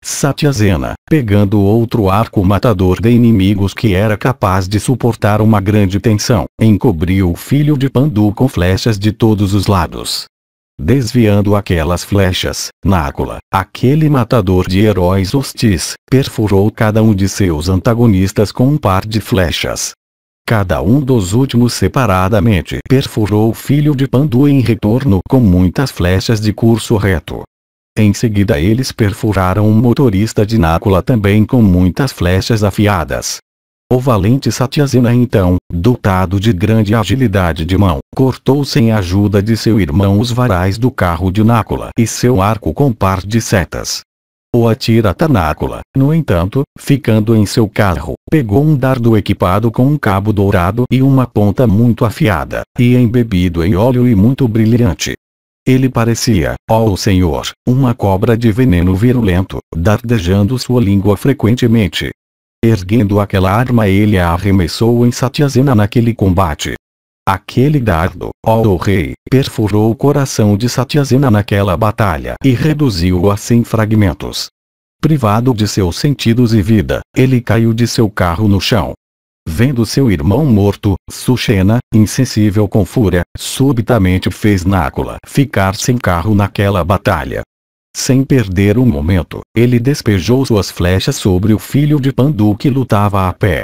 Satyazena, pegando outro arco matador de inimigos que era capaz de suportar uma grande tensão, encobriu o filho de Pandu com flechas de todos os lados. Desviando aquelas flechas, Nácula, aquele matador de heróis hostis, perfurou cada um de seus antagonistas com um par de flechas. Cada um dos últimos separadamente perfurou o filho de Pandu em retorno com muitas flechas de curso reto. Em seguida eles perfuraram um motorista de Nácula também com muitas flechas afiadas. O valente Satyazena então, dotado de grande agilidade de mão, cortou sem a ajuda de seu irmão os varais do carro de Nácula e seu arco com par de setas. O Atirata Nácula, no entanto, ficando em seu carro, pegou um dardo equipado com um cabo dourado e uma ponta muito afiada, e embebido em óleo e muito brilhante. Ele parecia, ó senhor, uma cobra de veneno virulento, dardejando sua língua frequentemente. Erguendo aquela arma ele a arremessou em Satyazena naquele combate. Aquele dardo, ó rei, perfurou o coração de Satyazena naquela batalha e reduziu-o a 100 fragmentos. Privado de seus sentidos e vida, ele caiu de seu carro no chão. Vendo seu irmão morto, Sushena, insensível com fúria, subitamente fez Nácula ficar sem carro naquela batalha. Sem perder um momento, ele despejou suas flechas sobre o filho de Pandu que lutava a pé.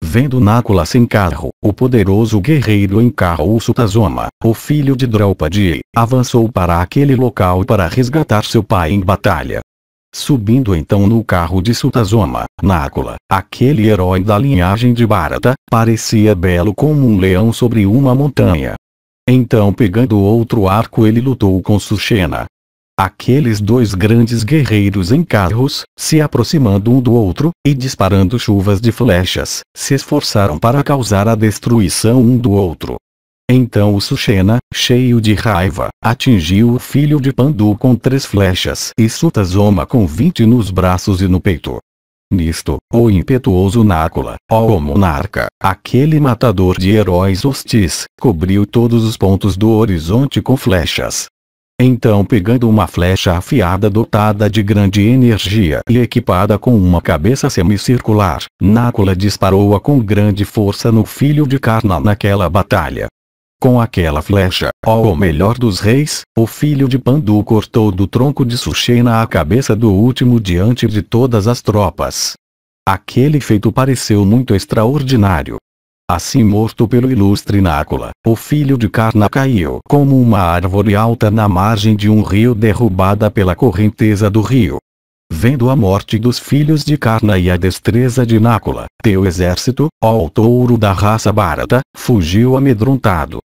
Vendo Nácula sem carro, o poderoso guerreiro em carro Sutazoma, o filho de Draupadi, avançou para aquele local para resgatar seu pai em batalha. Subindo então no carro de Sutazoma, Nakula, aquele herói da linhagem de Bharata, parecia belo como um leão sobre uma montanha. Então pegando outro arco ele lutou com Sushena. Aqueles dois grandes guerreiros em carros, se aproximando um do outro, e disparando chuvas de flechas, se esforçaram para causar a destruição um do outro. Então o Sushena, cheio de raiva, atingiu o filho de Pandu com 3 flechas e Sutazoma com 20 nos braços e no peito. Nisto, o impetuoso Nakula, ó monarca, aquele matador de heróis hostis, cobriu todos os pontos do horizonte com flechas. Então pegando uma flecha afiada dotada de grande energia e equipada com uma cabeça semicircular, Nakula disparou-a com grande força no filho de Karna naquela batalha. Com aquela flecha, ó o melhor dos reis, o filho de Pandu cortou do tronco de Sushena a cabeça do último diante de todas as tropas. Aquele feito pareceu muito extraordinário. Assim morto pelo ilustre Nakula, o filho de Karna caiu como uma árvore alta na margem de um rio derrubada pela correnteza do rio. Vendo a morte dos filhos de Karna e a destreza de Nakula, teu exército, ó touro da raça Bharata, fugiu amedrontado.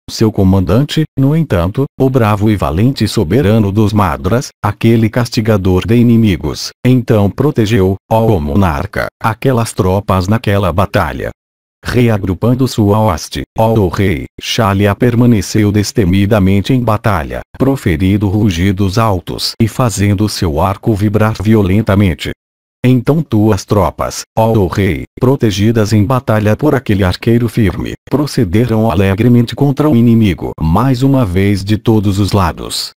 Seu comandante, no entanto, o bravo e valente soberano dos Madras, aquele castigador de inimigos, então protegeu, ó monarca, aquelas tropas naquela batalha. Reagrupando sua hoste, ó o rei, Shalya permaneceu destemidamente em batalha, proferindo rugidos altos e fazendo seu arco vibrar violentamente. Então tuas tropas, ó o rei, protegidas em batalha por aquele arqueiro firme, procederam alegremente contra o inimigo mais uma vez de todos os lados.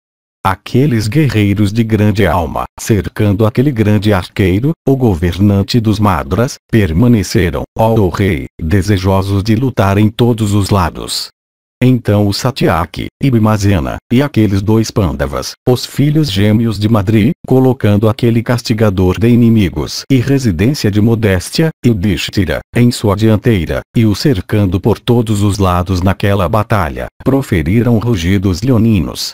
Aqueles guerreiros de grande alma, cercando aquele grande arqueiro, o governante dos Madras, permaneceram, ó o rei, desejosos de lutar em todos os lados. Então o Satyaki, e Bhimazena, e aqueles 2 Pandavas, os filhos gêmeos de Madri, colocando aquele castigador de inimigos e residência de Modéstia, e Yudhishthira, em sua dianteira, e o cercando por todos os lados naquela batalha, proferiram rugidos leoninos.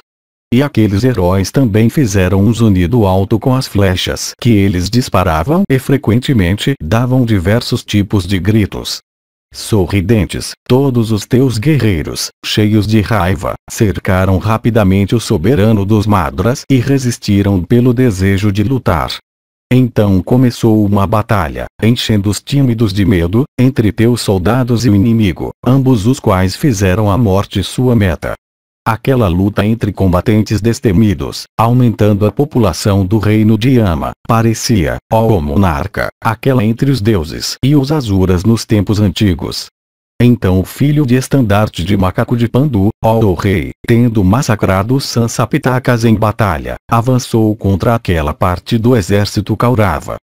E aqueles heróis também fizeram um zunido alto com as flechas que eles disparavam e frequentemente davam diversos tipos de gritos. Sorridentes, todos os teus guerreiros, cheios de raiva, cercaram rapidamente o soberano dos Madras e resistiram pelo desejo de lutar. Então começou uma batalha, enchendo os tímidos de medo, entre teus soldados e o inimigo, ambos os quais fizeram a morte sua meta. Aquela luta entre combatentes destemidos, aumentando a população do reino de Yama, parecia, ó monarca, aquela entre os deuses e os Asuras nos tempos antigos. Então o filho de estandarte de macaco de Pandu, ó o rei, tendo massacrado os Sansapitakas em batalha, avançou contra aquela parte do exército Kaurava.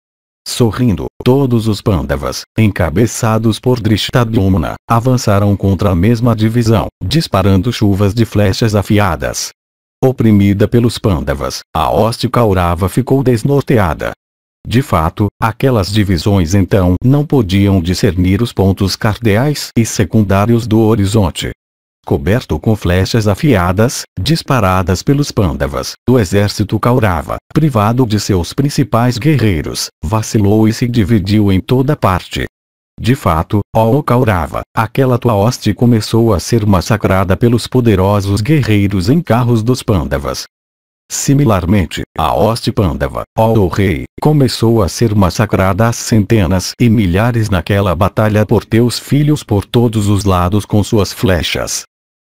Sorrindo, todos os Pandavas, encabeçados por Drishtadyumna, avançaram contra a mesma divisão, disparando chuvas de flechas afiadas. Oprimida pelos Pandavas, a hoste Kaurava ficou desnorteada. De fato, aquelas divisões então não podiam discernir os pontos cardeais e secundários do horizonte. Coberto com flechas afiadas, disparadas pelos Pandavas, o exército Kaurava, privado de seus principais guerreiros, vacilou e se dividiu em toda parte. De fato, ó Kaurava, aquela tua hoste começou a ser massacrada pelos poderosos guerreiros em carros dos Pandavas. Similarmente, a hoste Pandava, ó o rei, começou a ser massacrada às centenas e milhares naquela batalha por teus filhos por todos os lados com suas flechas.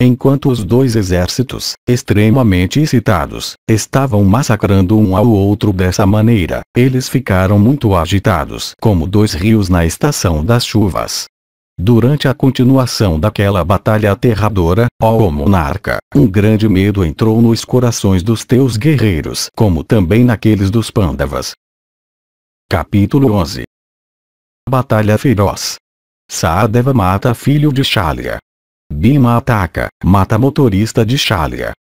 Enquanto os 2 exércitos, extremamente excitados, estavam massacrando um ao outro dessa maneira, eles ficaram muito agitados como 2 rios na estação das chuvas. Durante a continuação daquela batalha aterradora, ó monarca, um grande medo entrou nos corações dos teus guerreiros, como também naqueles dos Pandavas. Capítulo 11. Batalha feroz. Sahadeva mata filho de Shalya. Bhima ataca, mata motorista de Shalya.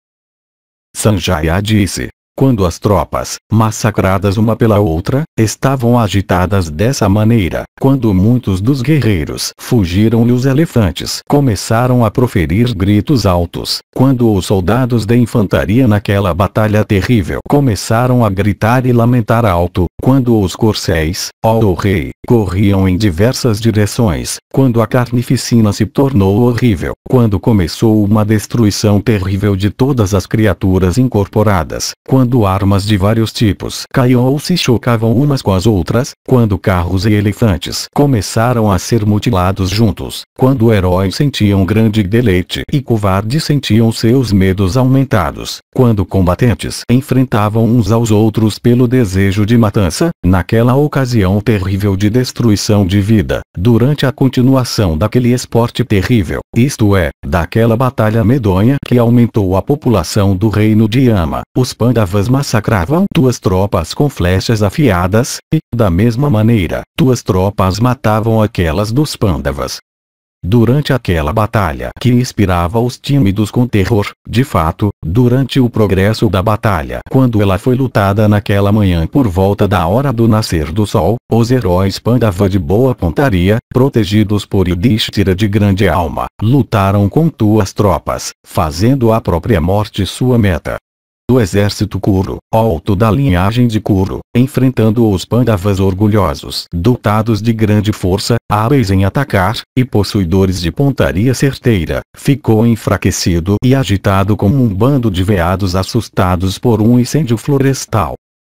Sanjaya disse: Quando as tropas, massacradas uma pela outra, estavam agitadas dessa maneira, quando muitos dos guerreiros fugiram e os elefantes começaram a proferir gritos altos, quando os soldados da infantaria naquela batalha terrível começaram a gritar e lamentar alto, quando os corcéis, ó rei, corriam em diversas direções, quando a carnificina se tornou horrível, quando começou uma destruição terrível de todas as criaturas incorporadas, quando armas de vários tipos caíam ou se chocavam umas com as outras, quando carros e elefantes começaram a ser mutilados juntos, quando heróis sentiam grande deleite e covardes sentiam seus medos aumentados, quando combatentes enfrentavam uns aos outros pelo desejo de matança, naquela ocasião terrível de destruição de vida, durante a continuação daquele esporte terrível, isto é, daquela batalha medonha que aumentou a população do reino de Yama, os Pandavas massacravam tuas tropas com flechas afiadas, e, da mesma maneira, tuas tropas matavam aquelas dos Pandavas. Durante aquela batalha que inspirava os tímidos com terror, de fato, durante o progresso da batalha, quando ela foi lutada naquela manhã por volta da hora do nascer do sol, os heróis Pandava de boa pontaria, protegidos por Yudhishthira de grande alma, lutaram com tuas tropas, fazendo a própria morte sua meta. O exército Kuru, alto da linhagem de Kuru, enfrentando os Pandavas orgulhosos, dotados de grande força, hábeis em atacar, e possuidores de pontaria certeira, ficou enfraquecido e agitado como um bando de veados assustados por um incêndio florestal.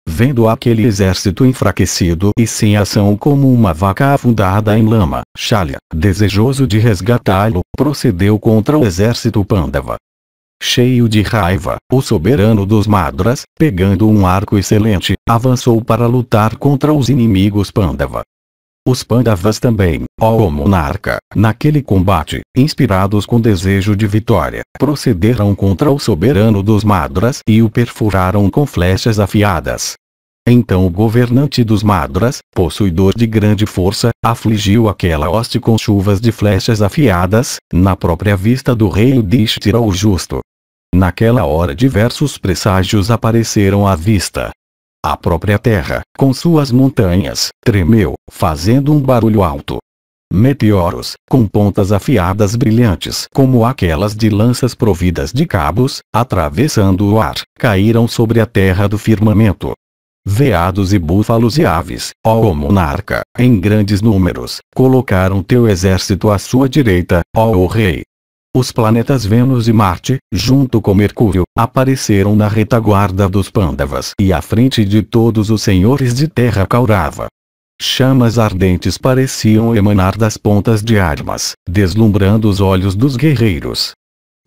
Vendo aquele exército enfraquecido e sem ação como uma vaca afundada em lama, Shalya, desejoso de resgatá-lo, procedeu contra o exército Pandava. Cheio de raiva, o soberano dos Madras, pegando um arco excelente, avançou para lutar contra os inimigos Pandava. Os Pandavas também, ó monarca, naquele combate, inspirados com desejo de vitória, procederam contra o soberano dos Madras e o perfuraram com flechas afiadas. Então o governante dos Madras, possuidor de grande força, afligiu aquela hoste com chuvas de flechas afiadas, na própria vista do rei Yudhishthira o justo. Naquela hora diversos presságios apareceram à vista. A própria terra, com suas montanhas, tremeu, fazendo um barulho alto. Meteoros, com pontas afiadas brilhantes como aquelas de lanças providas de cabos, atravessando o ar, caíram sobre a terra do firmamento. Veados e búfalos e aves, ó monarca, em grandes números, colocaram teu exército à sua direita, ó rei. Os planetas Vênus e Marte, junto com Mercúrio, apareceram na retaguarda dos Pandavas e à frente de todos os senhores de terra Kaurava. Chamas ardentes pareciam emanar das pontas de armas, deslumbrando os olhos dos guerreiros.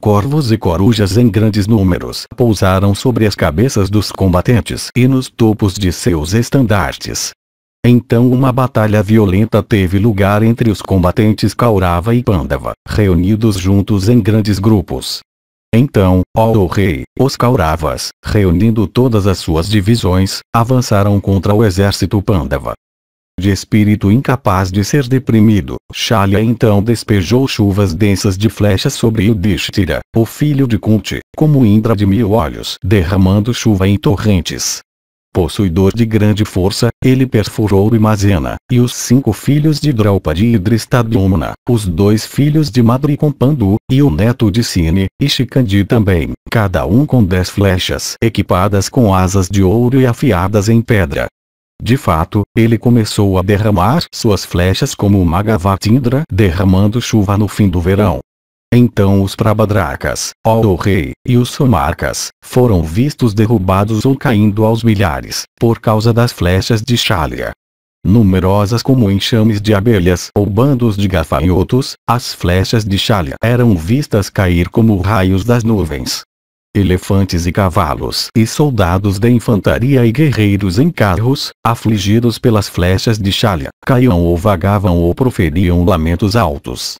Corvos e corujas em grandes números pousaram sobre as cabeças dos combatentes e nos topos de seus estandartes. Então uma batalha violenta teve lugar entre os combatentes Kaurava e Pandava, reunidos juntos em grandes grupos. Então, ó rei, os Kauravas, reunindo todas as suas divisões, avançaram contra o exército Pandava. De espírito incapaz de ser deprimido, Shalya então despejou chuvas densas de flechas sobre Yudhishthira, o filho de Kunti, como Indra de 1000 olhos, derramando chuva em torrentes. Possuidor de grande força, ele perfurou Imazena, e os 5 filhos de Draupadi e Drishtadyumna, os 2 filhos de Madri com Pandu, e o neto de Sine, e Shikandi também, cada um com 10 flechas equipadas com asas de ouro e afiadas em pedra. De fato, ele começou a derramar suas flechas como o Magavatindra derramando chuva no fim do verão. Então os Prabhadrakas, ó rei, e os Somarkas, foram vistos derrubados ou caindo aos milhares, por causa das flechas de Shalya. Numerosas como enxames de abelhas ou bandos de gafanhotos, as flechas de Shalya eram vistas cair como raios das nuvens. Elefantes e cavalos e soldados da infantaria e guerreiros em carros, afligidos pelas flechas de Shalya, caíam ou vagavam ou proferiam lamentos altos.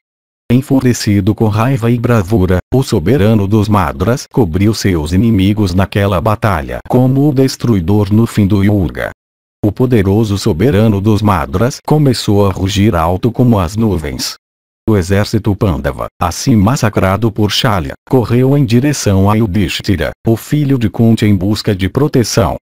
Enfurecido com raiva e bravura, o soberano dos Madras cobriu seus inimigos naquela batalha como o destruidor no fim do Yuga. O poderoso soberano dos Madras começou a rugir alto como as nuvens. O exército Pandava, assim massacrado por Shalya, correu em direção a Yudhishthira, o filho de Kunti, em busca de proteção.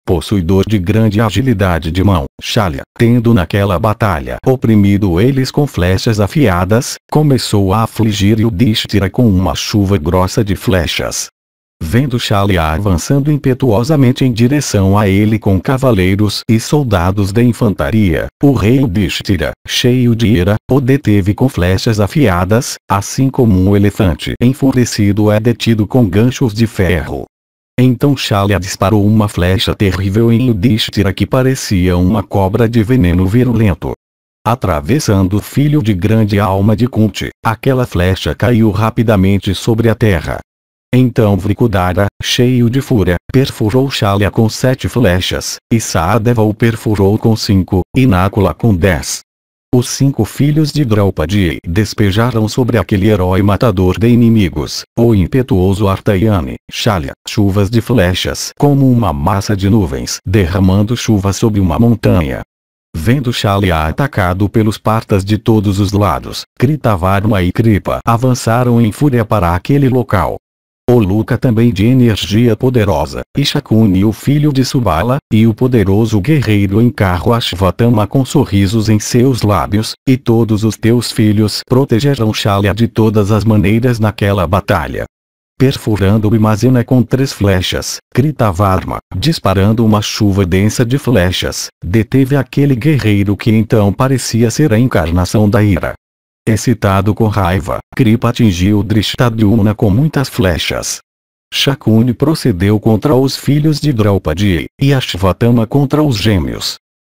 Possuidor de grande agilidade de mão, Shalya, tendo naquela batalha oprimido eles com flechas afiadas, começou a afligir Yudhishthira com uma chuva grossa de flechas. Vendo Shalya avançando impetuosamente em direção a ele com cavaleiros e soldados de infantaria, o rei Yudhishthira, cheio de ira, o deteve com flechas afiadas, assim como um elefante enfurecido é detido com ganchos de ferro. Então Shalya disparou uma flecha terrível em Yudhishthira que parecia uma cobra de veneno virulento. Atravessando o filho de grande alma de Kunti, aquela flecha caiu rapidamente sobre a terra. Então Vrikudara, cheio de fúria, perfurou Shalya com 7 flechas, e Sahadeva o perfurou com 5, e Nakula com 10. Os 5 filhos de Draupadi despejaram sobre aquele herói matador de inimigos, o impetuoso Artayani, Shalya, chuvas de flechas como uma massa de nuvens derramando chuva sobre uma montanha. Vendo Shalya atacado pelos partas de todos os lados, Kritavarma e Kripa avançaram em fúria para aquele local. O Luka também de energia poderosa, e Shakuni o filho de Subala, e o poderoso guerreiro em carro Ashvatthama com sorrisos em seus lábios, e todos os teus filhos protegerão Shalya de todas as maneiras naquela batalha. Perfurando Bhimazena com 3 flechas, Kritavarma, disparando uma chuva densa de flechas, deteve aquele guerreiro que então parecia ser a encarnação da ira. Excitado com raiva, Kripa atingiu Drishtadyumna com muitas flechas. Shakuni procedeu contra os filhos de Draupadi, e Ashvatthama contra os gêmeos.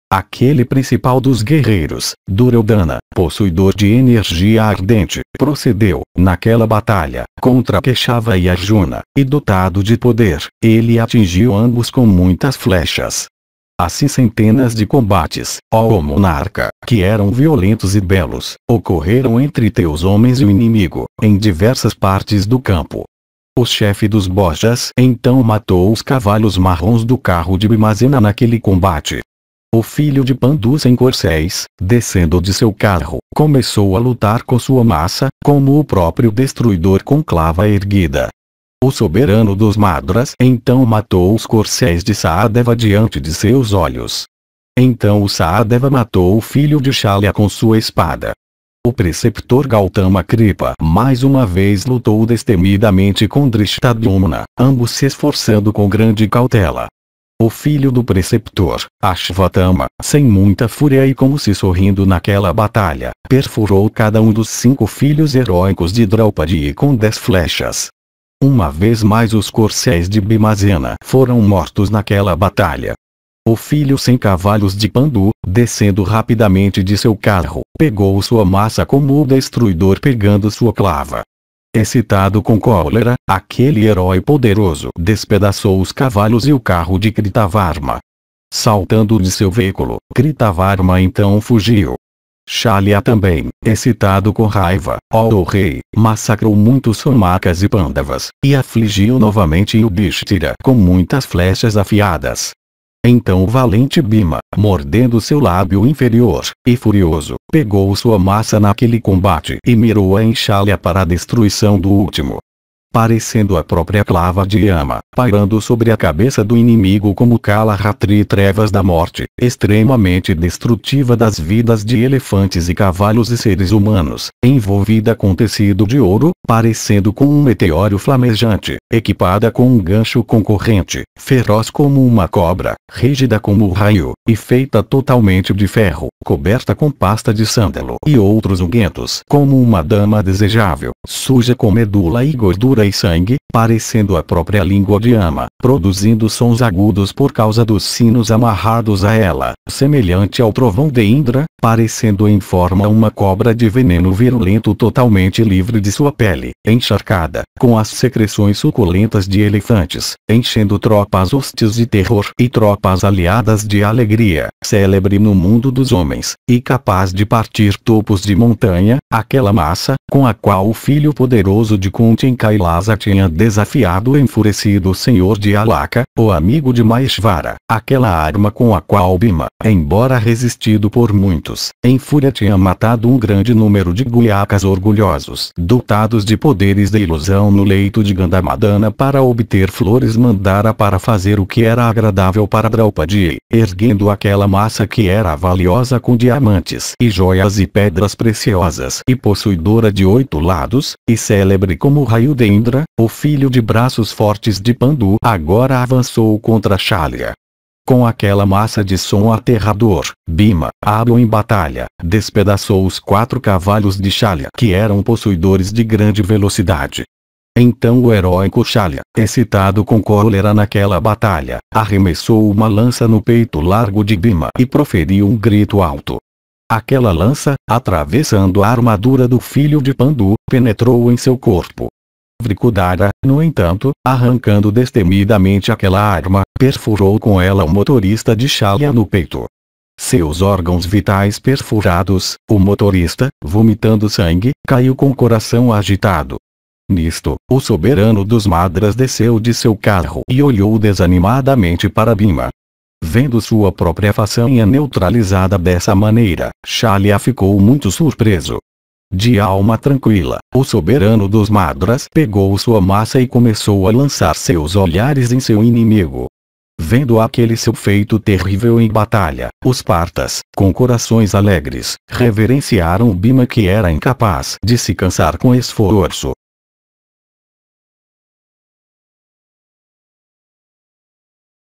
Aquele principal dos guerreiros, Duryodhana, possuidor de energia ardente, procedeu, naquela batalha, contra Keshava e Arjuna, e dotado de poder, ele atingiu ambos com muitas flechas. Assim centenas de combates, ó monarca, que eram violentos e belos, ocorreram entre teus homens e o inimigo, em diversas partes do campo. O chefe dos Bojas então matou os cavalos marrons do carro de Bhimazena naquele combate. O filho de Pandu sem corcéis, descendo de seu carro, começou a lutar com sua massa, como o próprio destruidor com clava erguida. O soberano dos Madras então matou os corcéis de Sahadeva diante de seus olhos. Então o Sahadeva matou o filho de Shalya com sua espada. O preceptor Gautama Kripa mais uma vez lutou destemidamente com Drishtadyumna, ambos se esforçando com grande cautela. O filho do preceptor, Ashvatthama, sem muita fúria e como se sorrindo naquela batalha, perfurou cada um dos 5 filhos heróicos de Draupadi com 10 flechas. Uma vez mais os corcéis de Bhimazena foram mortos naquela batalha. O filho sem cavalos de Pandu, descendo rapidamente de seu carro, pegou sua massa como o destruidor pegando sua clava. Excitado com cólera, aquele herói poderoso despedaçou os cavalos e o carro de Kritavarma. Saltando de seu veículo, Kritavarma então fugiu. Shalya também, excitado com raiva, ó rei, massacrou muitos Somakas e Pandavas, e afligiu novamente Yudhishthira com muitas flechas afiadas. Então o valente Bhima, mordendo seu lábio inferior, e furioso, pegou sua massa naquele combate e mirou-a em Shalya para a destruição do último. Parecendo a própria clava de Yama, pairando sobre a cabeça do inimigo como Kalahatri trevas da morte, extremamente destrutiva das vidas de elefantes e cavalos e seres humanos, envolvida com tecido de ouro, parecendo com um meteoro flamejante, equipada com um gancho com corrente, feroz como uma cobra, rígida como o raio, e feita totalmente de ferro, coberta com pasta de sândalo e outros unguentos como uma dama desejável, suja com medula e gordura e sangue, parecendo a própria língua de Yama, produzindo sons agudos por causa dos sinos amarrados a ela, semelhante ao trovão de Indra, parecendo em forma uma cobra de veneno virulento totalmente livre de sua pele, encharcada, com as secreções suculentas de elefantes, enchendo tropas hostis de terror e tropas aliadas de alegria, célebre no mundo dos homens, e capaz de partir topos de montanha, aquela massa, com a qual o filho poderoso de Kunti em Kailasa tinha desafiado o enfurecido senhor de Alaka, o amigo de Maheshvara. Aquela arma com a qual Bhima, embora resistido por muitos, em fúria tinha matado um grande número de guiakas orgulhosos, dotados de poderes de ilusão no leito de Gandhamadana para obter flores, mandara para fazer o que era agradável para Draupadi, erguendo aquela massa que era valiosa com diamantes e joias e pedras preciosas e possuidora de 8 lados, e célebre como o raio de Indra, o filho de braços fortes de Pandu, agora avançou contra Shalya. Com aquela massa de som aterrador, Bhima, hábil em batalha, despedaçou os 4 cavalos de Shalya, que eram possuidores de grande velocidade. Então o heróico Shalya, excitado com cólera naquela batalha, arremessou uma lança no peito largo de Bhima e proferiu um grito alto. Aquela lança, atravessando a armadura do filho de Pandu, penetrou em seu corpo. Vrikudara, no entanto, arrancando destemidamente aquela arma, perfurou com ela o motorista de Shalya no peito. Seus órgãos vitais perfurados, o motorista, vomitando sangue, caiu com o coração agitado. Nisto, o soberano dos Madras desceu de seu carro e olhou desanimadamente para Bhima. Vendo sua própria façanha neutralizada dessa maneira, Shalya ficou muito surpreso. De alma tranquila, o soberano dos Madras pegou sua massa e começou a lançar seus olhares em seu inimigo. Vendo aquele seu feito terrível em batalha, os partas, com corações alegres, reverenciaram Bhima, que era incapaz de se cansar com esforço.